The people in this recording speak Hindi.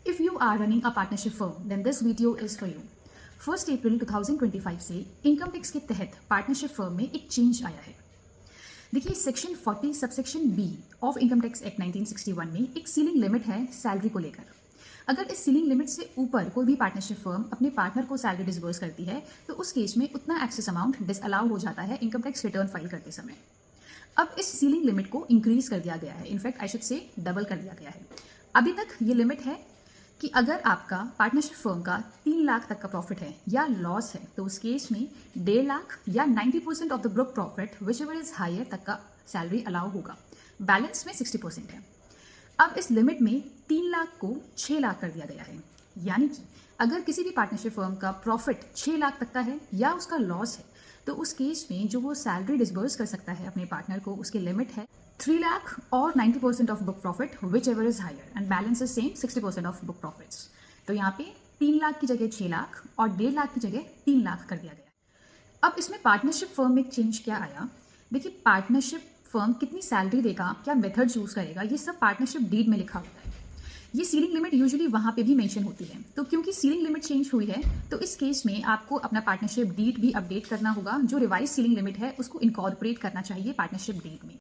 If you are running a partnership firm, then this video is for you. 1 अप्रैल 2025 से इनकम टैक्स के तहत पार्टनरशिप फर्म में एक चेंज आया है। देखिए, section 40 subsection B of income tax act 1961 में एक सीलिंग लिमिट है सैलरी को लेकर। अगर इस सीलिंग लिमिट से ऊपर कोई भी पार्टनरशिप फर्म अपने पार्टनर को सैलरी डिसबर्स करती है तो उस केस में उतना एक्सेस अमाउंट डिसअलाउ हो जाता है इनकम टैक्स रिटर्न फाइल करते समय। अब इस सीलिंग लिमिट को इंक्रीज कर दिया गया है, in fact I should say double कर दिया गया है। अभी तक ये लिमिट है कि अगर आपका पार्टनरशिप फर्म का 3 लाख तक का प्रॉफिट है या लॉस है तो उस केस में 1.5 लाख या 90% of the book profit whichever is higher तक का सैलरी अलाउ होगा। बैलेंस में 60% है। अब इस लिमिट में 3 लाख को 6 लाख कर दिया गया है, यानी कि अगर किसी भी पार्टनरशिप फर्म का प्रॉफिट 6 लाख तक का है या उसका लॉस है तो उस केस में जो वो सैलरी डिसबर्स कर सकता है अपने पार्टनर को, उसकी लिमिट है 3 लाख और 90% of book profit whichever is higher and balance is same 60% of book profits. तो यहाँ पे 3 लाख की जगह 6 लाख और 1.5 लाख की जगह 3 लाख कर दिया गया। अब इसमें पार्टनरशिप फर्म में चेंज क्या आया? देखिए, पार्टनरशिप फर्म कितनी सैलरी देगा, क्या मेथड चूज करेगा, ये सब पार्टनरशिप डीड में लिखा होता है। ये सीलिंग लिमिट यूजुअली वहाँ पे भी मेंशन होती है। तो क्योंकि सीलिंग लिमिट चेंज हुई है तो इस केस में आपको अपना पार्टनरशिप डीड भी अपडेट करना होगा। जो रिवाइज सीलिंग लिमिट है उसको इनकॉर्पोरेट करना चाहिए पार्टनरशिप डीड में।